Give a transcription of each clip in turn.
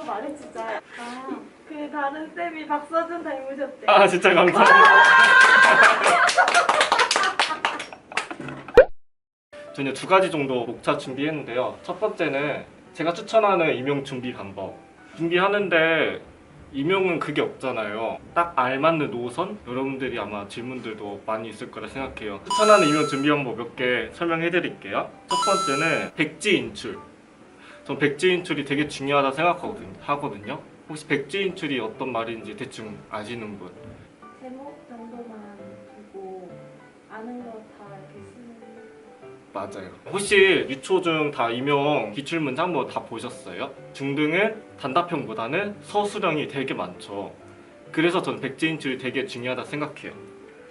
그거 말해 진짜. 그 다른 쌤이 박서준 닮으셨대. 아 진짜 감사합니다. 저는 2가지 정도 목차 준비했는데요. 첫 번째는 제가 추천하는 임용 준비 방법. 준비하는데 임용은 그게 없잖아요. 딱 알맞는 노선? 여러분들이 아마 질문들도 많이 있을 거라 생각해요. 추천하는 임용 준비 방법 몇 개 설명해 드릴게요. 첫 번째는 백지 인출. 전 백지 인출이 되게 중요하다 생각하거든요. 혹시 백지 인출이 어떤 말인지 대충 아시는 분? 제목 정도만 보고 아는 거 다 이렇게 쓰는. 맞아요. 혹시 유초중 다 임용 기출문제 한번 다 보셨어요? 중등은 단답형보다는 서술형이 되게 많죠. 그래서 저는 백지 인출이 되게 중요하다 생각해요.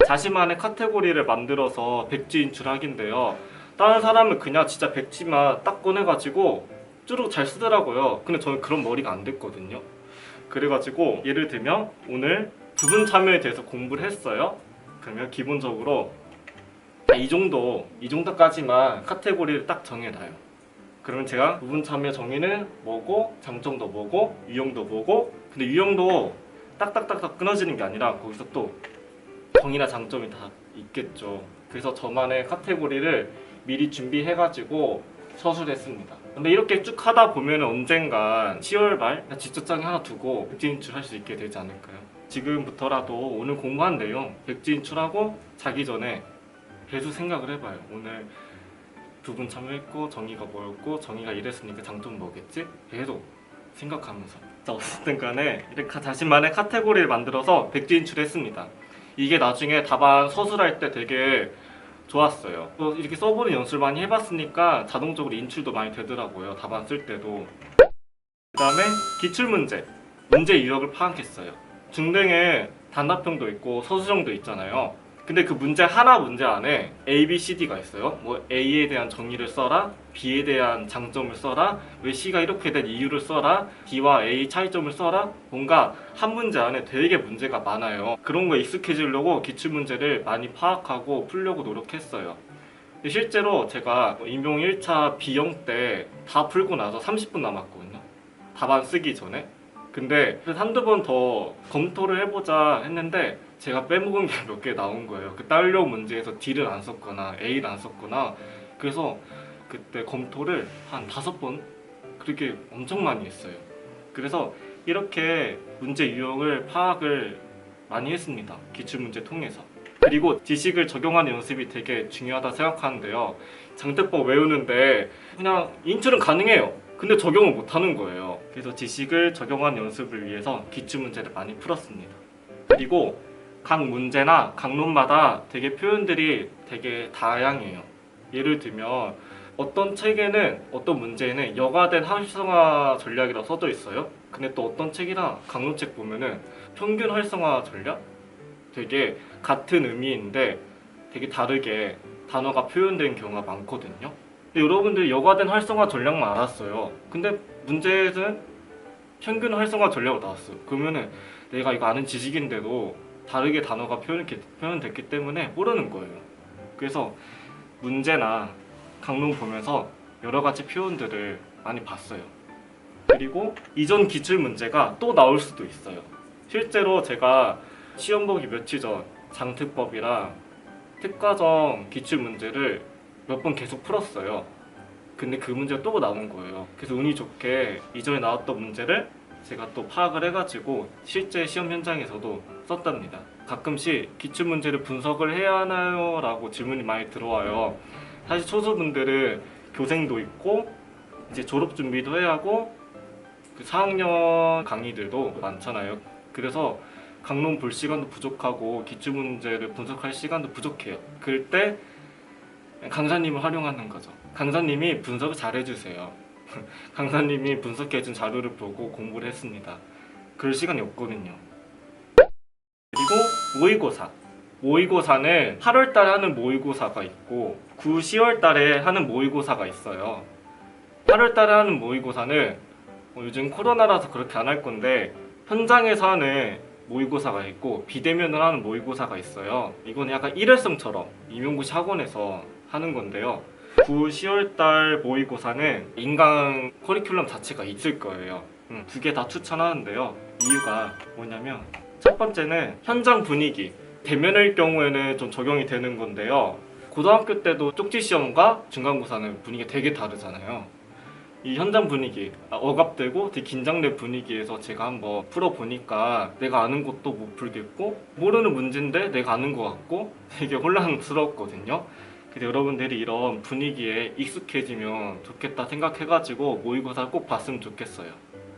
자신만의 카테고리를 만들어서 백지 인출하기인데요. 다른 사람은 그냥 진짜 백지만 딱 꺼내가지고 쭈룩 잘 쓰더라고요. 근데 저는 그런 머리가 안 됐거든요. 그래가지고 예를 들면 오늘 부분 참여에 대해서 공부를 했어요. 그러면 기본적으로 이 정도까지만 카테고리를 딱 정해놔요. 그러면 제가 부분 참여 정의는 뭐고, 장점도 뭐고, 유형도 뭐고. 근데 유형도 딱딱딱딱 끊어지는 게 아니라 거기서 또 정의나 장점이 다 있겠죠. 그래서 저만의 카테고리를 미리 준비해가지고 서술했습니다. 근데 이렇게 쭉 하다 보면 언젠간 10월 말 지적장에 하나 두고 백지 인출할 수 있게 되지 않을까요? 지금부터라도 오늘 공부한 내용 백지 인출하고 자기 전에 계속 생각을 해봐요. 오늘 부분 참여했고 정의가 뭐였고 정의가 이랬으니까 장점 뭐겠지? 계속 생각하면서. 자, 어쨌든 간에 이렇게 자신만의 카테고리를 만들어서 백지 인출했습니다. 이게 나중에 답안 서술할 때 되게 좋았어요. 또 이렇게 써보는 연습을 많이 해봤으니까 자동적으로 인출도 많이 되더라고요. 답안 쓸 때도. 그 다음에 기출문제, 문제 유형을 파악했어요. 중등에 단답형도 있고 서술형도 있잖아요. 근데 그 문제 안에 A, B, C, D가 있어요. 뭐 A에 대한 정의를 써라, B에 대한 장점을 써라, 왜 C가 이렇게 된 이유를 써라, D와 A 차이점을 써라. 뭔가 한 문제 안에 되게 문제가 많아요. 그런 거에 익숙해지려고 기출문제를 많이 파악하고 풀려고 노력했어요. 근데 실제로 제가 임용 1차 B형 때 다 풀고 나서 30분 남았거든요. 답안 쓰기 전에. 근데 한두 번 더 검토를 해보자 했는데 제가 빼먹은 게 몇 개 나온 거예요. 그 딸력 문제에서 D를 안 썼거나 A를 안 썼거나. 그래서 그때 검토를 한 5번 그렇게 엄청 많이 했어요. 그래서 이렇게 문제 유형을 파악을 많이 했습니다. 기출문제 통해서. 그리고 지식을 적용하는 연습이 되게 중요하다 생각하는데요. 장대법 외우는데 그냥 인출은 가능해요. 근데 적용을 못하는 거예요. 그래서 지식을 적용하는 연습을 위해서 기출문제를 많이 풀었습니다. 그리고 각 문제나 강론마다 되게 표현들이 되게 다양해요. 예를 들면 어떤 책에는 어떤 문제에는 여과된 활성화 전략이라고 써져 있어요. 근데 또 어떤 책이나 강론책 보면은 평균 활성화 전략? 되게 같은 의미인데 되게 다르게 단어가 표현된 경우가 많거든요. 근데 여러분들이 여과된 활성화 전략만 알았어요. 근데 문제에는 평균 활성화 전략으로 나왔어요. 그러면은 내가 이거 아는 지식인데도 다르게 단어가 표현됐기 때문에 모르는 거예요. 그래서 문제나 강론 보면서 여러 가지 표현들을 많이 봤어요. 그리고 이전 기출 문제가 또 나올 수도 있어요. 실제로 제가 시험 보기 며칠 전 장특법이랑 특과정 기출 문제를 몇 번 계속 풀었어요. 근데 그 문제가 또 나온 거예요. 그래서 운이 좋게 이전에 나왔던 문제를 제가 또 파악을 해가지고 실제 시험 현장에서도 썼답니다. 가끔씩 기출문제를 분석을 해야 하나요? 라고 질문이 많이 들어와요. 사실 초수분들은 교생도 있고 이제 졸업 준비도 해야 하고 그 4학년 강의들도 많잖아요. 그래서 강론 볼 시간도 부족하고 기출문제를 분석할 시간도 부족해요. 그럴 때 강사님을 활용하는 거죠. 강사님이 분석을 잘 해주세요. 강사님이 분석해준 자료를 보고 공부를 했습니다. 그럴 시간이 없거든요. 그리고 모의고사. 모의고사는 8월 달에 하는 모의고사가 있고 9, 10월 달에 하는 모의고사가 있어요. 8월 달에 하는 모의고사는 요즘 코로나라서 그렇게 안 할 건데 현장에서 하는 모의고사가 있고 비대면을 하는 모의고사가 있어요. 이건 약간 일회성처럼 임용고시 학원에서 하는 건데요. 9, 10월 달 모의고사는 인강 커리큘럼 자체가 있을 거예요. 두 개 다 추천하는데요. 이유가 뭐냐면 첫 번째는 현장 분위기. 대면일 경우에는 좀 적용이 되는 건데요. 고등학교 때도 쪽지 시험과 중간고사는 분위기가 되게 다르잖아요. 이 현장 분위기, 억압되고 되게 긴장된 분위기에서 제가 한번 풀어보니까 내가 아는 것도 못 풀겠고 모르는 문제인데 내가 아는 것 같고 되게 혼란스러웠거든요. 근데 여러분들이 이런 분위기에 익숙해지면 좋겠다 생각해가지고 모의고사를 꼭 봤으면 좋겠어요.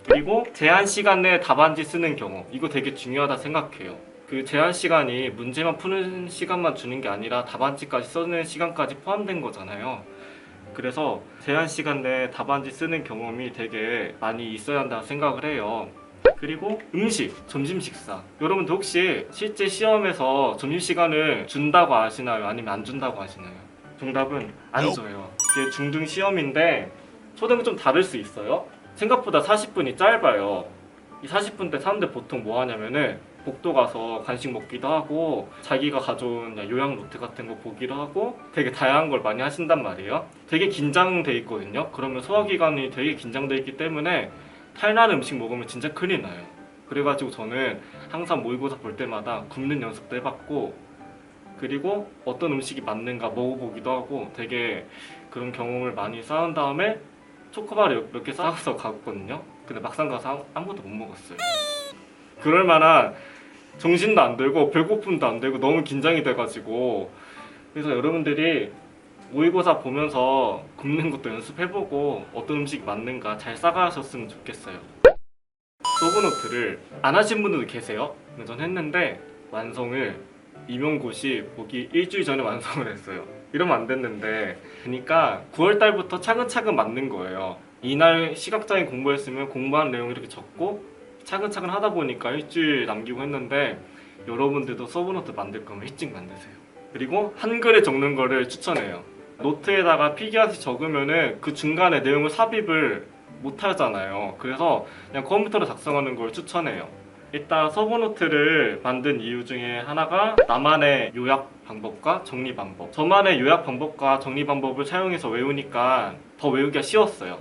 그리고 제한 시간 내에 답안지 쓰는 경우, 이거 되게 중요하다 생각해요. 그 제한 시간이 문제만 푸는 시간만 주는 게 아니라 답안지까지 쓰는 시간까지 포함된 거잖아요. 그래서 제한 시간 내에 답안지 쓰는 경험이 되게 많이 있어야 한다고 생각을 해요. 그리고 음식, 점심 식사. 여러분들 혹시 실제 시험에서 점심시간을 준다고 아시나요? 아니면 안 준다고 아시나요? 정답은 안 줘요. 이게 중등 시험인데 초등은 좀 다를 수 있어요. 생각보다 40분이 짧아요. 이 40분 때 사람들 보통 뭐 하냐면은 복도 가서 간식 먹기도 하고 자기가 가져온 요양 노트 같은 거 보기도 하고 되게 다양한 걸 많이 하신단 말이에요. 되게 긴장돼 있거든요. 그러면 소화기관이 되게 긴장돼 있기 때문에 탈나는 음식 먹으면 진짜 큰일 나요. 그래가지고 저는 항상 모의고사 볼 때마다 굶는 연습도 해봤고 그리고 어떤 음식이 맞는가 먹어보기도 하고 되게 그런 경험을 많이 쌓은 다음에 초코바를 몇 개 싸서 갔거든요. 근데 막상 가서 아무것도 못 먹었어요. 그럴 만한 정신도 안 들고 배고픔도 안 들고 너무 긴장이 돼가지고 그래서 여러분들이 모의고사 보면서 굶는 것도 연습해보고 어떤 음식이 맞는가 잘 싸가셨으면 좋겠어요. 서브노트를 안 하신 분들도 계세요. 근데 전 했는데 완성을 임용고시 보기 일주일 전에 완성을 했어요. 이러면 안 됐는데 그러니까 9월달부터 차근차근 맞는 거예요. 이날 시각적인 공부했으면 공부한 내용이 이렇게 적고 차근차근 하다 보니까 일주일 남기고 했는데 여러분들도 서브노트 만들 거면 일찍 만드세요. 그리고 한글에 적는 거를 추천해요. 노트에다가 필기하듯이 적으면은 그 중간에 내용을 삽입을 못 하잖아요. 그래서 그냥 컴퓨터로 작성하는 걸 추천해요. 일단 서브노트를 만든 이유 중에 하나가 나만의 요약 방법과 정리 방법. 저만의 요약 방법과 정리 방법을 사용해서 외우니까 더 외우기가 쉬웠어요.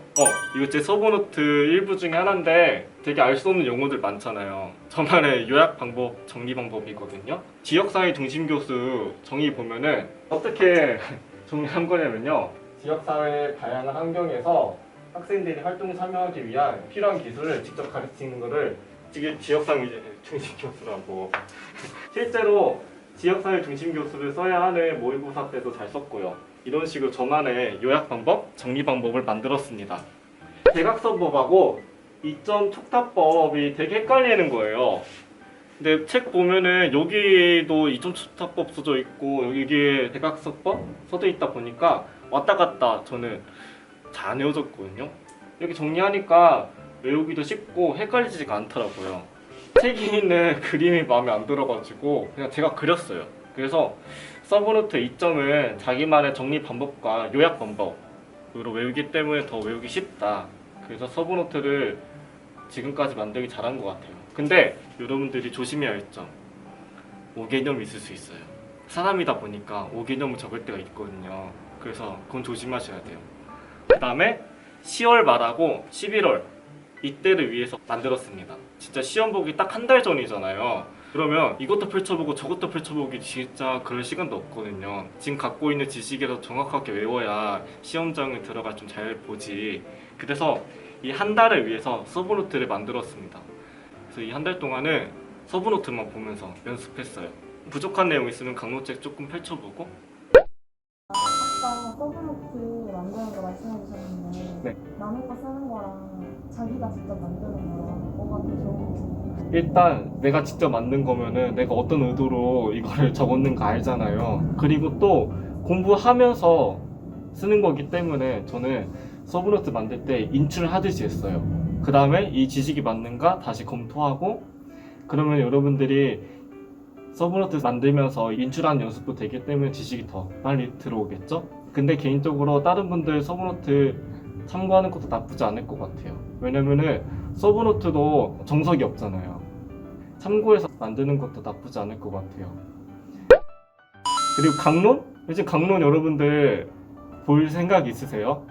이거 제 서브노트 일부 중에 하나인데 되게 알 수 없는 용어들 많잖아요. 저만의 요약 방법, 정리 방법이거든요. 지역사회 중심 교수 정의 보면은 어떻게 정리한 거냐면요. 지역사회의 다양한 환경에서 학생들이 활동에 참여하기 위한 필요한 기술을 직접 가르치는 거를 이게 지역사회 중심 교수라고. 실제로 지역사회 중심 교수를 써야 하는 모의고사 때도 잘 썼고요. 이런 식으로 저만의 요약 방법, 정리 방법을 만들었습니다. 대각선법하고 이점 촉탁법이 되게 헷갈리는 거예요. 근데 책 보면은 여기도 이점 촉탁법 써져 있고 여기에 대각선법 써져 있다 보니까 왔다 갔다 저는 잘 안 외워졌거든요. 이렇게 정리하니까 외우기도 쉽고 헷갈리지가 않더라고요. 책에 있는 그림이 마음에 안 들어가지고 그냥 제가 그렸어요. 그래서 서브노트 2점은 자기만의 정리 방법과 요약 방법으로 외우기 때문에 더 외우기 쉽다. 그래서 서브노트를 지금까지 만들기 잘한 것 같아요. 근데 여러분들이 조심해야 할 점, 오개념이 있을 수 있어요. 사람이다 보니까 오개념을 적을 때가 있거든요. 그래서 그건 조심하셔야 돼요. 그 다음에 10월 말하고 11월 이때를 위해서 만들었습니다. 진짜 시험 보기 딱 한 달 전이잖아요. 그러면 이것도 펼쳐보고 저것도 펼쳐보기 진짜 그럴 시간도 없거든요. 지금 갖고 있는 지식에서 정확하게 외워야 시험장에 들어가 좀 잘 보지. 그래서 이 한 달을 위해서 서브노트를 만들었습니다. 그래서 이 한 달 동안은 서브노트만 보면서 연습했어요. 부족한 내용 있으면 강노책 조금 펼쳐보고. 아까 서브노트 만드는 거 말씀해 주셨는데 네. 남의 거 쓰는 거랑 자기가 직접 만드는 거랑 뭐가 더 좋은지. 일단 내가 직접 만든 거면은 내가 어떤 의도로 이거를 적었는가 알잖아요. 그리고 또 공부하면서 쓰는 거기 때문에 저는 서브노트 만들 때 인출하듯이 했어요. 그 다음에 이 지식이 맞는가 다시 검토하고, 그러면 여러분들이 서브노트 만들면서 인출하는 연습도 되기 때문에 지식이 더 빨리 들어오겠죠? 근데 개인적으로 다른 분들 서브노트 참고하는 것도 나쁘지 않을 것 같아요. 왜냐면은 서브노트도 정석이 없잖아요. 참고해서 만드는 것도 나쁘지 않을 것 같아요. 그리고 강론? 요즘 강론 여러분들 볼 생각 있으세요?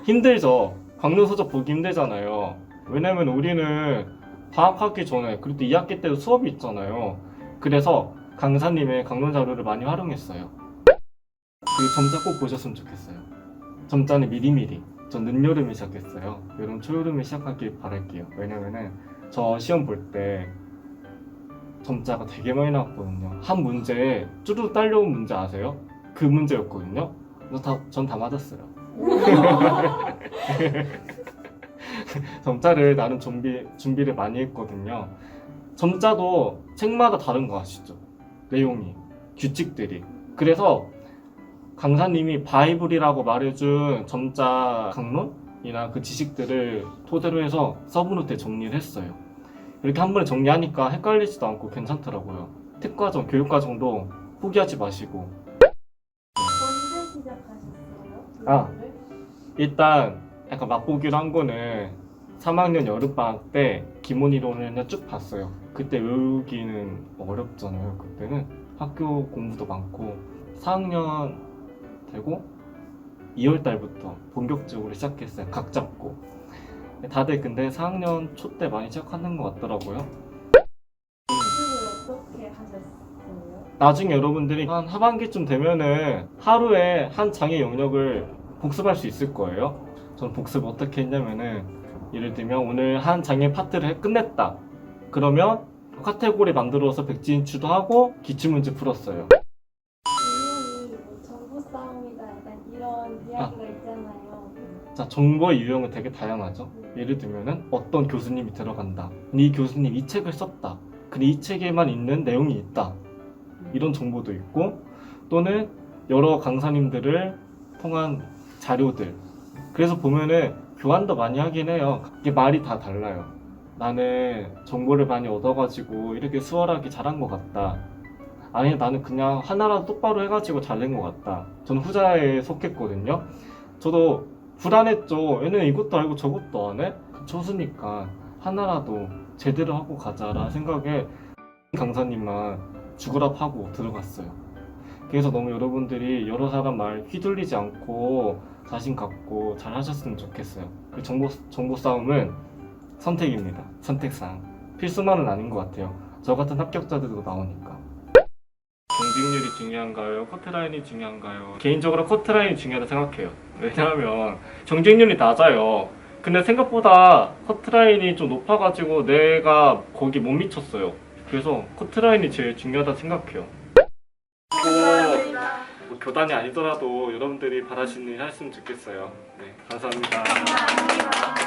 힘들죠? 강릉 서적 보기 힘들잖아요. 왜냐면 우리는 방학하기 전에 그래도 2학기 때도 수업이 있잖아요. 그래서 강사님의 강론 자료를 많이 활용했어요. 그 점자 꼭 보셨으면 좋겠어요. 점자는 미리미리. 전 늦여름에 시작했어요. 여름 초여름에 시작하길 바랄게요. 왜냐면은 저 시험 볼 때 점자가 되게 많이 나왔거든요. 한 문제에 쭈르륵 딸려온 문제 아세요? 그 문제였거든요. 전 다 맞았어요. 점자를 나름 준비를 많이 했거든요. 점자도 책마다 다른 거 아시죠? 내용이, 규칙들이. 그래서 강사님이 바이블이라고 말해준 점자 강론이나 그 지식들을 토대로 해서 서브노트에 정리를 했어요. 이렇게 한 번에 정리하니까 헷갈리지도 않고 괜찮더라고요. 특과정, 교육과정도 포기하지 마시고. 언제 시작하셨어요? 아. 공부를? 일단 약간 맛보기로 한 거는 3학년 여름방학 때 기본이론을 그냥 쭉 봤어요. 그때 외우기는 어렵잖아요. 그때는 학교 공부도 많고 4학년 되고 2월 달부터 본격적으로 시작했어요. 각 잡고. 다들 근데 4학년 초 때 많이 시작하는 것 같더라고요. 공부를 어떻게 하셨어요? 나중에 여러분들이 한 하반기쯤 되면은 하루에 한 장의 영역을 복습할 수 있을 거예요. 저는 복습 어떻게 했냐면은 예를 들면 오늘 한 장의 파트를 끝냈다. 그러면 카테고리 만들어서 백지인출도 하고 기출문제 풀었어요. 유형이 뭐 정보 싸움이다 약간 이런 이야기가 있잖아요. 자, 정보의 유형은 되게 다양하죠. 예를 들면은 어떤 교수님이 들어간다. 이 교수님 이 책을 썼다. 근데 이 책에만 있는 내용이 있다. 이런 정보도 있고 또는 여러 강사님들을 통한 자료들. 그래서 보면은 교환도 많이 하긴 해요. 이게 말이 다 달라요. 나는 정보를 많이 얻어가지고 이렇게 수월하게 잘한 것 같다. 아니 나는 그냥 하나라도 똑바로 해가지고 잘 된 것 같다. 저는 후자에 속했거든요. 저도 불안했죠. 얘는 이것도 알고 저것도 안 해? 초수니까 하나라도 제대로 하고 가자라는 생각에 강사님만 죽으라 파고 들어갔어요. 그래서 너무 여러분들이 여러 사람 말 휘둘리지 않고 자신 갖고 잘 하셨으면 좋겠어요. 정보 싸움은 선택입니다. 선택사항. 필수만은 아닌 것 같아요. 저 같은 합격자들도 나오니까. 경직률이 중요한가요? 커트라인이 중요한가요? 개인적으로 커트라인이 중요하다고 생각해요. 왜냐하면 경직률이 낮아요. 근데 생각보다 커트라인이 좀 높아가지고 내가 거기 못 미쳤어요. 그래서 커트라인이 제일 중요하다고 생각해요. 뭐 교단이 아니더라도 여러분들이 바라시는 일 했으면 좋겠어요. 네, 감사합니다. 감사합니다.